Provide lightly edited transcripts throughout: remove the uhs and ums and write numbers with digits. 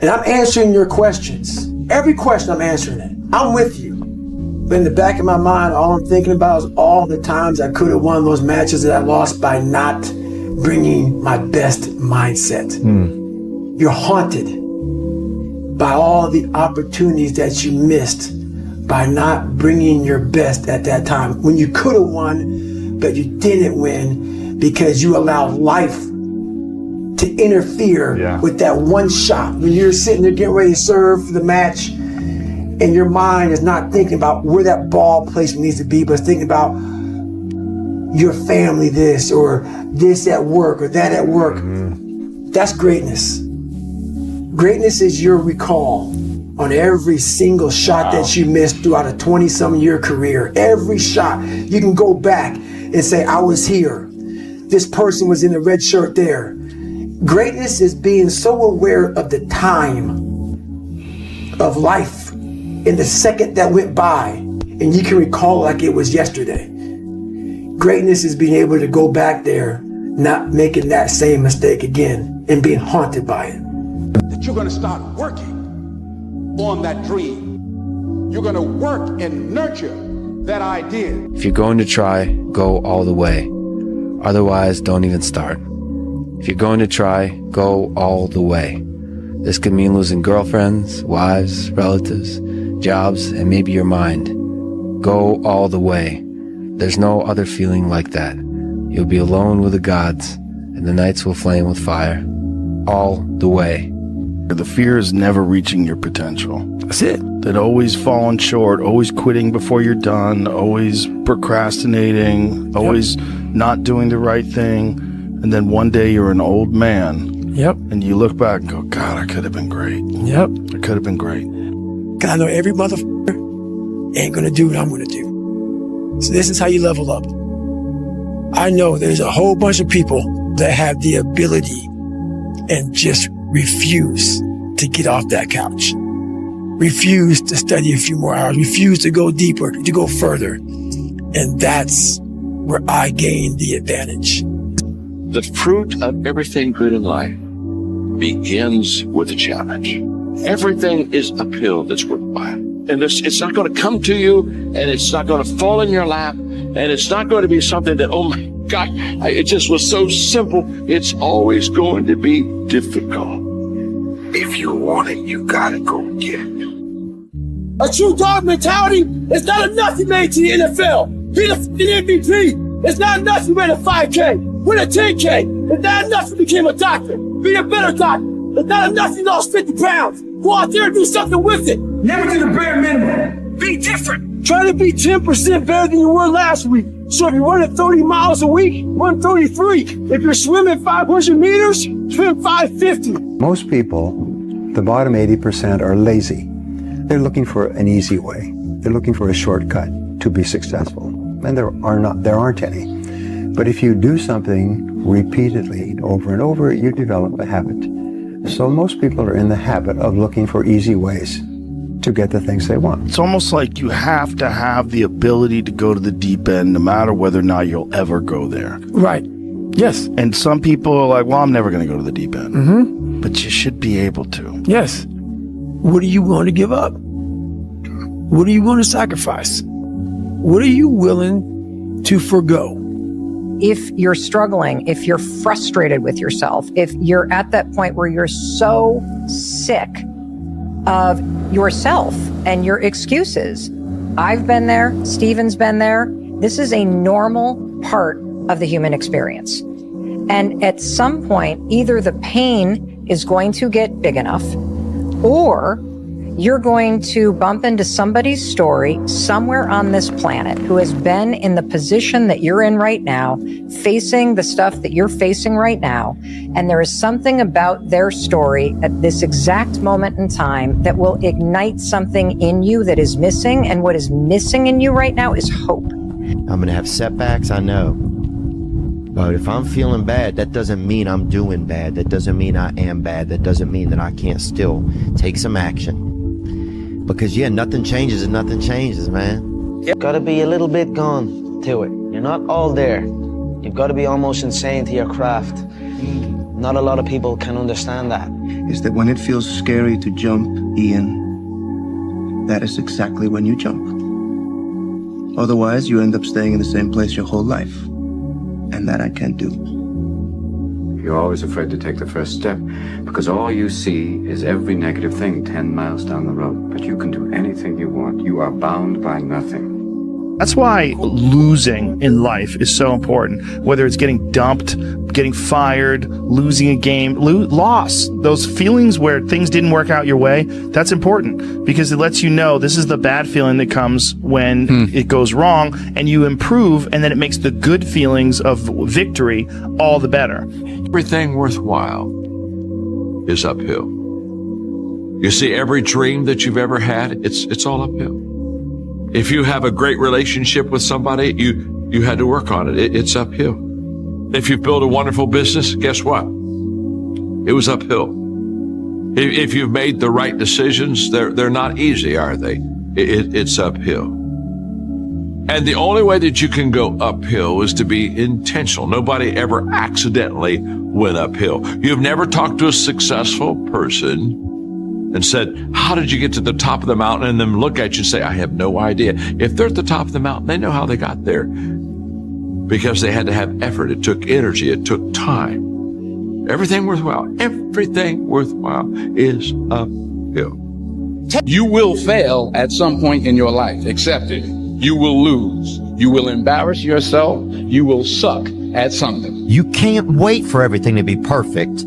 And I'm answering your questions. Every question I'm answering it. I'm with you. But in the back of my mind, all I'm thinking about is all the times I could have won those matches that I lost by not bringing my best mindset. You're haunted by all the opportunities that you missed by not bringing your best at that time. When you could have won, but you didn't win because you allowed life to interfere with that one shot. When you're sitting there getting ready to serve for the match, and your mind is not thinking about where that ball placement needs to be, but it's thinking about your family this, or this at work, or that at work. That's greatness. Greatness is your recall on every single shot that you missed throughout a 20-some year career. Every shot, you can go back and say, I was here. This person was in the red shirt there. Greatness is being so aware of the time of life in the second that went by, and you can recall like it was yesterday. Greatness is being able to go back there, not making that same mistake again, and being haunted by it. That you're going to start working on that dream. You're going to work and nurture that idea. If you're going to try, go all the way. Otherwise, don't even start. If you're going to try, go all the way. This could mean losing girlfriends, wives, relatives, jobs, and maybe your mind. Go all the way. There's no other feeling like that. You'll be alone with the gods, and the nights will flame with fire. All the way. The fear is never reaching your potential. That's it. That always falling short, always quitting before you're done, always procrastinating, always not doing the right thing. And then one day you're an old man. And you look back and go, God, I could have been great. I could have been great. I know every motherfucker ain't gonna do what I'm gonna do. So this is how you level up. I know there's a whole bunch of people that have the ability and just refuse to get off that couch. Refuse to study a few more hours. Refuse to go deeper, to go further. And that's where I gain the advantage. The fruit of everything good in life begins with a challenge. Everything is a pill that's worthwhile. And it's not going to come to you, and it's not going to fall in your lap, and it's not going to be something that, oh my God, it just was so simple. It's always going to be difficult. If you want it, you gotta go get it. A true dog mentality is not enough you made to the NFL. Be the MVP. It's not enough you ran a 5K. Win a 10K. It's not enough you became a doctor. Be a better doctor. It's not enough you lost 50 pounds. Go out there and do something with it. Never do the bare minimum. Be different. Try to be 10% better than you were last week. So if you're running 30 miles a week, run 33. If you're swimming 500 meters, swim 550. Most people, the bottom 80%, are lazy. They're looking for an easy way. They're looking for a shortcut to be successful. And there aren't any. But if you do something repeatedly over and over, you develop a habit. So most people are in the habit of looking for easy ways to get the things they want. It's almost like you have to have the ability to go to the deep end no matter whether or not you'll ever go there. Right. Yes. And some people are like, well, I'm never going to go to the deep end. But you should be able to. Yes. What are you willing to give up? What are you willing to sacrifice? What are you willing to forgo? If you're struggling, if you're frustrated with yourself, if you're at that point where you're so sick of yourself and your excuses, I've been there, Stephen's been there. This is a normal part of the human experience. And at some point, either the pain is going to get big enough, or you're going to bump into somebody's story somewhere on this planet who has been in the position that you're in right now, facing the stuff that you're facing right now. And there is something about their story at this exact moment in time that will ignite something in you that is missing. And what is missing in you right now is hope. I'm going to have setbacks, I know. But if I'm feeling bad, that doesn't mean I'm doing bad. That doesn't mean I am bad. That doesn't mean that I can't still take some action. Because, yeah, nothing changes and nothing changes, man. You've got to be a little bit gone to it. You're not all there. You've got to be almost insane to your craft. Not a lot of people can understand that. is that when it feels scary to jump, Ian, that is exactly when you jump. Otherwise, you end up staying in the same place your whole life. And that I can't do. You're always afraid to take the first step because all you see is every negative thing 10 miles down the road. But you can do anything you want. You are bound by nothing. That's why losing in life is so important. Whether it's getting dumped, getting fired, losing a game, loss, those feelings where things didn't work out your way, that's important because it lets you know this is the bad feeling that comes when it goes wrong, and you improve, and then it makes the good feelings of victory all the better. Everything worthwhile is uphill. You see, every dream that you've ever had, it's all uphill. If you have a great relationship with somebody, you had to work on it. It's uphill. If you've built a wonderful business, guess what? It was uphill. If you've made the right decisions, they're not easy, are they? It's uphill. And the only way that you can go uphill is to be intentional. Nobody ever accidentally went uphill. You've never talked to a successful person and said, how did you get to the top of the mountain? And then look at you and say, I have no idea. If they're at the top of the mountain, they know how they got there because they had to have effort. It took energy. It took time. Everything worthwhile is uphill. You will fail at some point in your life. Accept it. You will lose. You will embarrass yourself. You will suck at something. You can't wait for everything to be perfect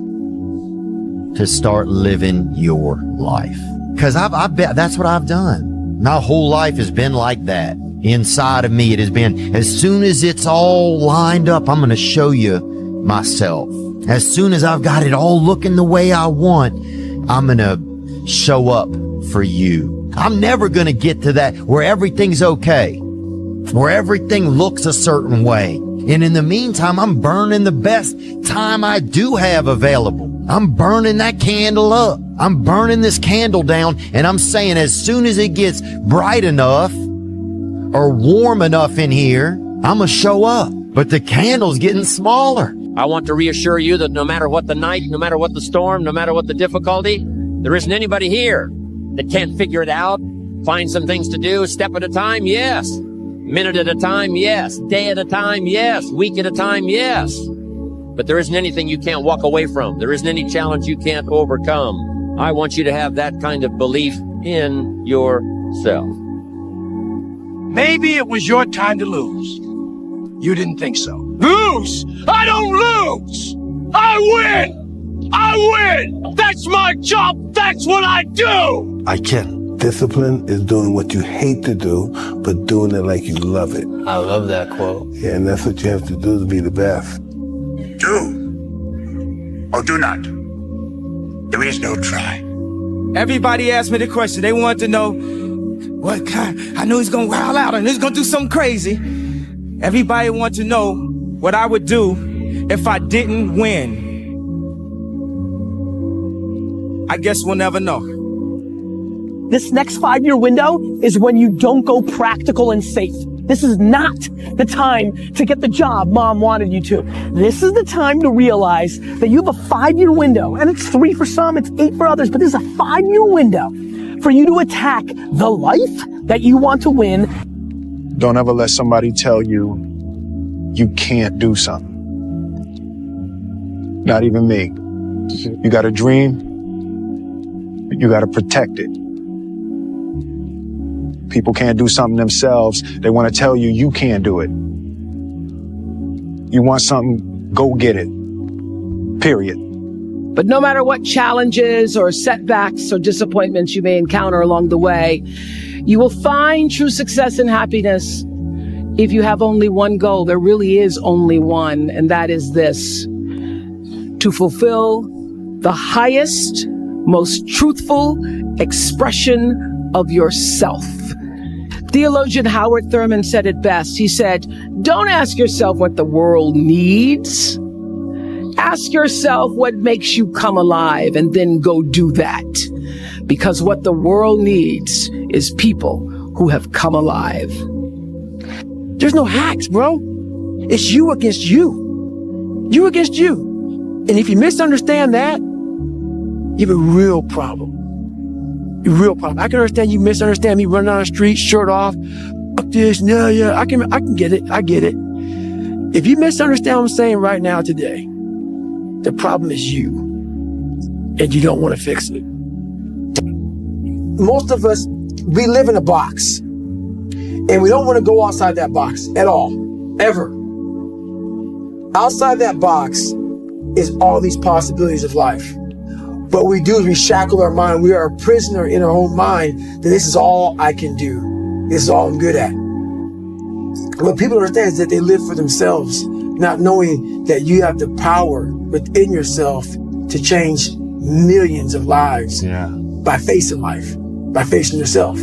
to start living your life. Cause I've been, that's what I've done. My whole life has been like that. Inside of me, it has been, as soon as it's all lined up, I'm going to show you myself. As soon as I've got it all looking the way I want, I'm going to show up for you. I'm never going to get to that where everything's okay, where everything looks a certain way. And in the meantime, I'm burning the best time I do have available. I'm burning that candle up. I'm burning this candle down, and I'm saying as soon as it gets bright enough or warm enough in here, I'm gonna show up. But the candle's getting smaller. I want to reassure you that no matter what the night, no matter what the storm, no matter what the difficulty, there isn't anybody here that can't figure it out, find some things to do, step at a time, yes. Minute at a time, yes. Day at a time, yes. Week at a time, yes. But there isn't anything you can't walk away from. There isn't any challenge you can't overcome. I want you to have that kind of belief in yourself. Maybe it was your time to lose. You didn't think so. Lose! I don't lose! I win! I win! That's my job! That's what I do! I can. Discipline is doing what you hate to do, but doing it like you love it. I love that quote. Yeah, and that's what you have to do to be the best. Do or do not. There is no try. Everybody asked me the question. They wanted to know what kind. I know he's gonna wild out and he's gonna do something crazy. Everybody wanted to know what I would do if I didn't win. I guess we'll never know. This next 5-year window is when you don't go practical and safe. This is not the time to get the job mom wanted you to. This is the time to realize that you have a 5-year window, and it's 3 for some, it's 8 for others, but this is a 5-year window for you to attack the life that you want to win. Don't ever let somebody tell you you can't do something. Not even me. You got a dream, you got to protect it. People can't do something themselves. They want to tell you you can't do it. You want something, go get it. Period. But no matter what challenges or setbacks or disappointments you may encounter along the way, you will find true success and happiness if you have only one goal. There really is only one, and that is this: to fulfill the highest, most truthful expression of yourself. Theologian Howard Thurman said it best. He said, don't ask yourself what the world needs. Ask yourself what makes you come alive, and then go do that. Because what the world needs is people who have come alive. There's no hacks, bro. It's you against you. You against you. And if you misunderstand that, You have a real problem. A real problem. I can understand you misunderstand me running down the street, shirt off, fuck this, yeah, I can get it. I get it. If you misunderstand what I'm saying right now today, the problem is you. And you don't want to fix it. Most of us, we live in a box. And we don't want to go outside that box at all. Ever. Outside that box is all these possibilities of life. What we do is we shackle our mind. We are a prisoner in our own mind that this is all I can do. This is all I'm good at. What people understand is that they live for themselves, not knowing that you have the power within yourself to change millions of lives by facing life, by facing yourself.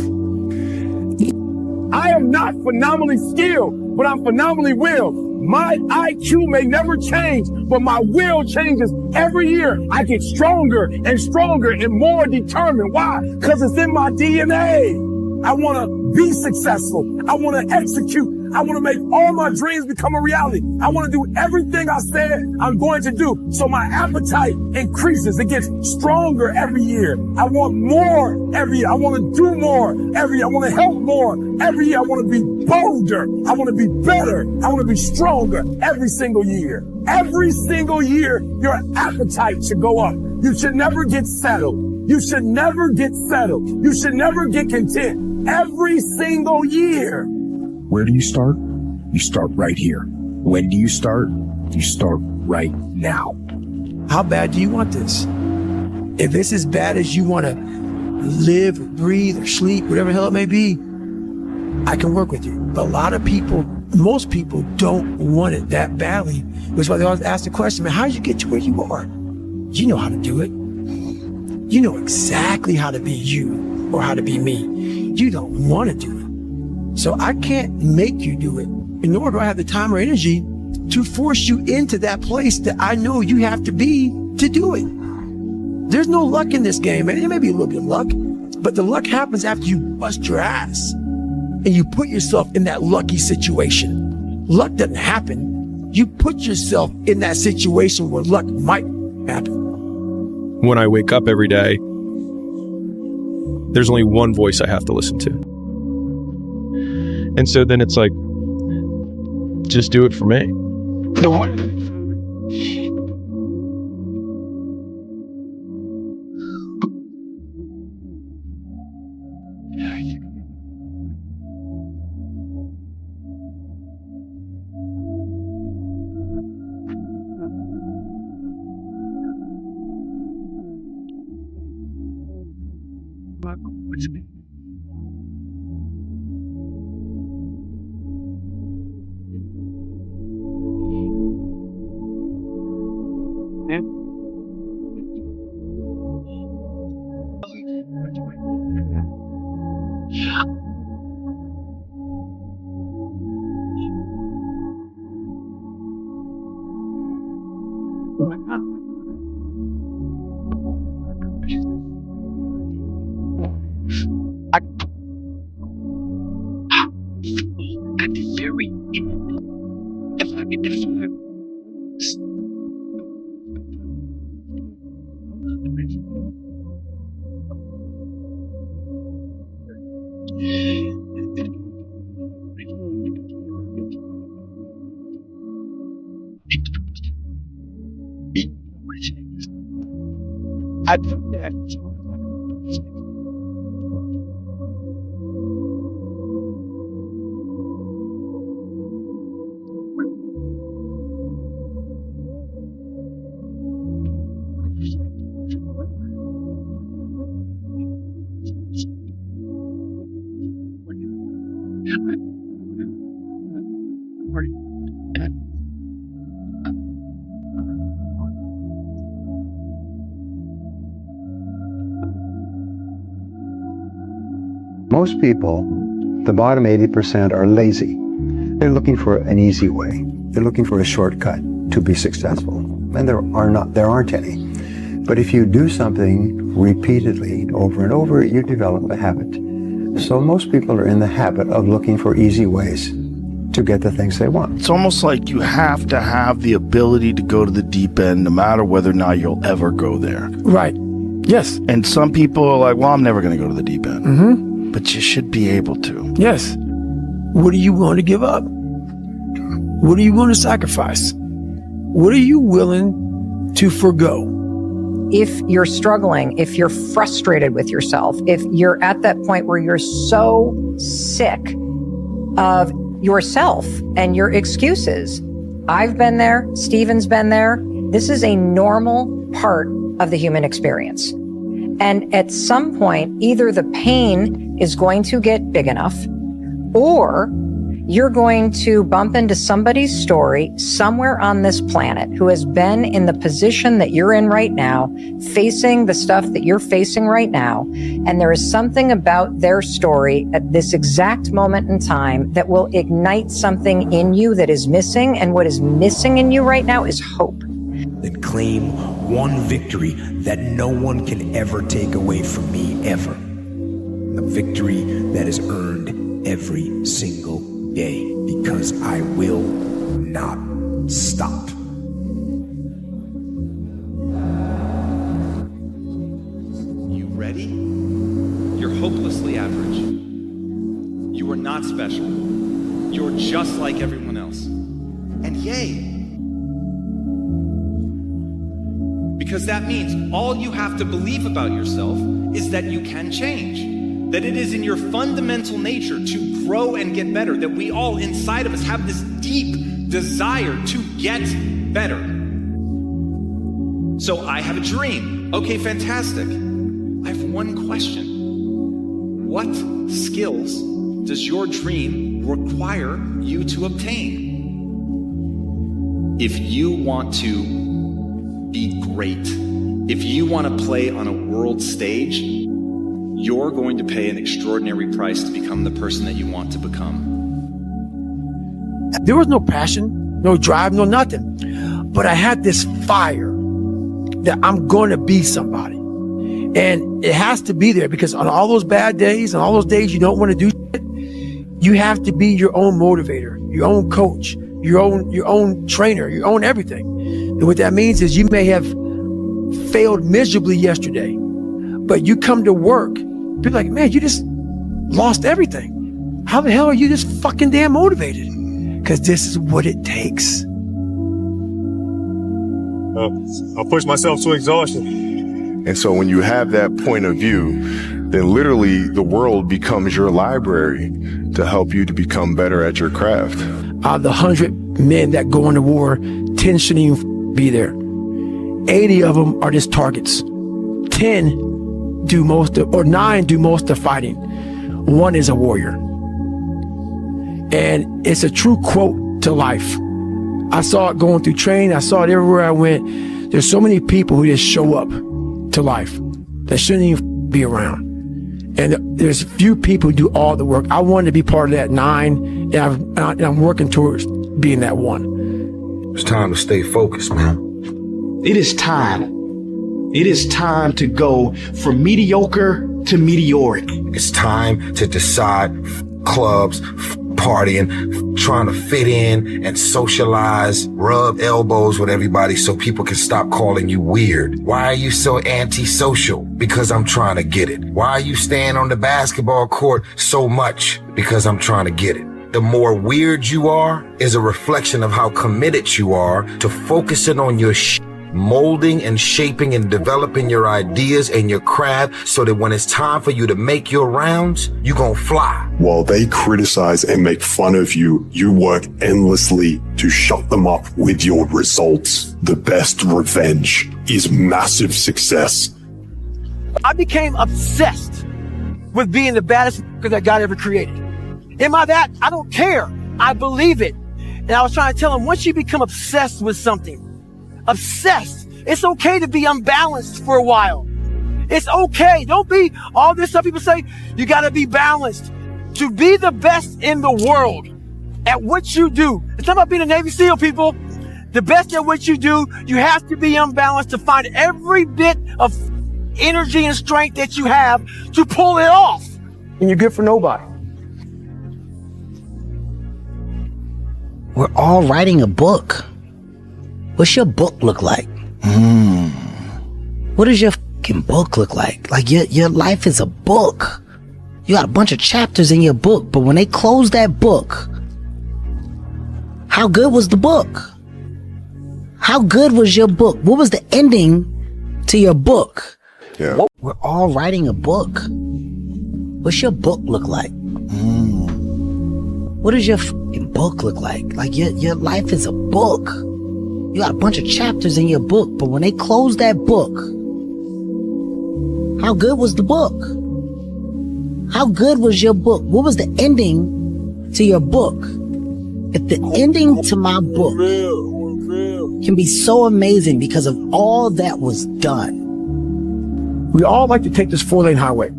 I am not phenomenally skilled, but I'm phenomenally willed. My IQ may never change, but my will changes every year. I get stronger and stronger and more determined. Why? Because it's in my DNA. I want to be successful. I want to execute. I want to make all my dreams become a reality. I want to do everything I said I'm going to do. So my appetite increases. It gets stronger every year. I want more every year. I want to do more every year. I want to help more every year. I want to be bolder. I want to be better. I want to be stronger every single year. Every single year, your appetite should go up. You should never get settled. You should never get settled. You should never get content. Every single year. Where do you start? You start right here. When do you start? You start right now. How bad do you want this? If it's as bad as you want to live, or breathe, or sleep, whatever the hell it may be, I can work with you. But a lot of people, most people don't want it that badly. Which is why they always ask the question, man, how did you get to where you are? You know how to do it. You know exactly how to be you or how to be me. You don't want to do it. So I can't make you do it, nor do I have the time or energy to force you into that place that I know you have to be to do it. There's no luck in this game, man. There may be a little bit of luck, but the luck happens after you bust your ass and you put yourself in that lucky situation. Luck doesn't happen. You put yourself in that situation where luck might happen. When I wake up every day, there's only one voice I have to listen to. And so then it's like, just do it for me. The one. At the very end, if I Most people, the bottom 80%, are lazy. They're looking for an easy way. They're looking for a shortcut to be successful. And there aren't any. But if you do something repeatedly over and over, you develop a habit. So most people are in the habit of looking for easy ways to get the things they want. It's almost like you have to have the ability to go to the deep end no matter whether or not you'll ever go there. Right. Yes. And some people are like, well, I'm never going to go to the deep end. Mm-hmm. But you should be able to. Yes. What are you willing to give up? What are you willing to sacrifice? What are you willing to forgo? If you're struggling, if you're frustrated with yourself, if you're at that point where you're so sick of yourself and your excuses, I've been there, Stephen's been there. This is a normal part of the human experience. And at some point, either the pain is going to get big enough, or you're going to bump into somebody's story somewhere on this planet who has been in the position that you're in right now, facing the stuff that you're facing right now. And there is something about their story at this exact moment in time that will ignite something in you that is missing. And what is missing in you right now is hope. Then claim one victory that no one can ever take away from me, ever. A victory that is earned every single day, because I will not stop. You ready? You're hopelessly average. You are not special. You're just like everyone else. And yay! Because that means all you have to believe about yourself is that you can change. That it is in your fundamental nature to grow and get better. That we all inside of us have this deep desire to get better. So I have a dream. Okay, fantastic. I have one question. What skills does your dream require you to obtain? If you want to be great, if you want to play on a world stage, you're going to pay an extraordinary price to become the person that you want to become. There was no passion, no drive, no nothing. But I had this fire that I'm going to be somebody. And it has to be there, because on all those bad days and all those days you don't want to do shit, you have to be your own motivator, your own coach, your own trainer, your own everything. And what that means is you may have failed miserably yesterday, but you come to work, people are like, man, you just lost everything. How the hell are you this fucking damn motivated? Because this is what it takes. I'll push myself to exhaustion. And so when you have that point of view, then literally the world becomes your library to help you to become better at your craft. Out of the 100 men that go into war, 10 shouldn't even be there. 80 of them are just targets. 10 do most of, or 9 do most of fighting. 1 is a warrior. And it's a true quote to life. I saw it going through training. I saw it everywhere I went. There's so many people who just show up to life that shouldn't even be around. And there's few people who do all the work. I wanted to be part of that 9, and I'm working towards being that 1. It's time to stay focused, man. It is time. It is time to go from mediocre to meteoric. It's time to decide clubs, partying, trying to fit in and socialize, rub elbows with everybody so people can stop calling you weird. Why are you so antisocial? Because I'm trying to get it. Why are you staying on the basketball court so much? Because I'm trying to get it. The more weird you are is a reflection of how committed you are to focusing on your molding and shaping and developing your ideas and your craft so that when it's time for you to make your rounds, you gonna fly. While they criticize and make fun of you, you work endlessly to shut them up with your results. The best revenge is massive success. I became obsessed with being the baddest that God ever created. Am I that? I don't care. I believe it. And I was trying to tell him, once you become obsessed with something, obsessed, it's okay to be unbalanced for a while. It's okay. Don't be all this stuff people say. You got to be balanced. To be the best in the world at what you do. It's not about being a Navy SEAL, people. The best at what you do, you have to be unbalanced to find every bit of energy and strength that you have to pull it off. And you're good for nobody. We're all writing a book. What's your book look like? What does your fucking book look like? Like your life is a book. You got a bunch of chapters in your book, but when they close that book, how good was the book? How good was your book? What was the ending to your book? Yeah. We're all writing a book. What's your book look like? What does your fucking book look like? Like your life is a book. You got a bunch of chapters in your book, but when they close that book, how good was the book? How good was your book? What was the ending to your book? If the ending to my book can be so amazing because of all that was done. We all like to take this 4-lane highway,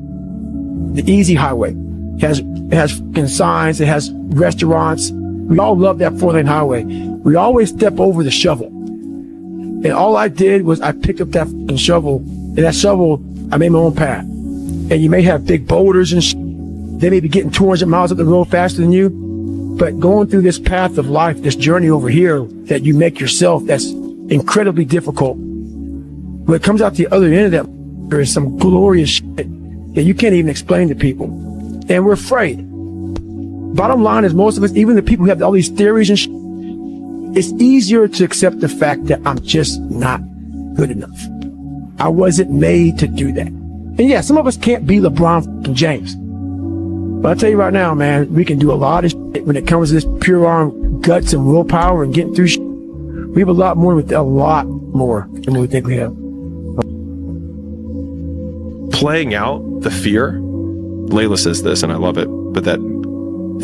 the easy highway. It has fucking signs, it has restaurants. We all love that 4-lane highway. We always step over the shovel. And all I did was I picked up that fucking shovel, and that shovel, I made my own path. And you may have big boulders and they may be getting 200 miles up the road faster than you, but going through this path of life, this journey over here that you make yourself, that's incredibly difficult. When it comes out the other end of that, there is some glorious shit that you can't even explain to people. And we're afraid. Bottom line is, most of us, even the people who have all these theories and shit, it's easier to accept the fact that I'm just not good enough. I wasn't made to do that. And yeah, some of us can't be LeBron James. But I'll tell you right now, man, we can do a lot of shit when it comes to this pure arm guts and willpower and getting through shit. We have a lot more than we think we have. Playing out the fear, Layla says this, and I love it, but that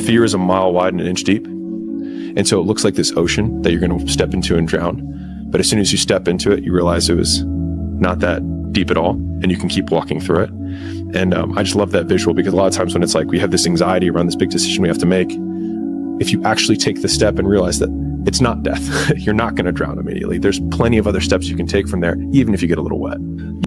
fear is a mile wide and an inch deep. And so it looks like this ocean that you're going to step into and drown. But as soon as you step into it, you realize it was not that deep at all, and you can keep walking through it. And I just love that visual, because a lot of times when it's like we have this anxiety around this big decision we have to make, if you actually take the step and realize that it's not death, you're not going to drown immediately. There's plenty of other steps you can take from there, even if you get a little wet.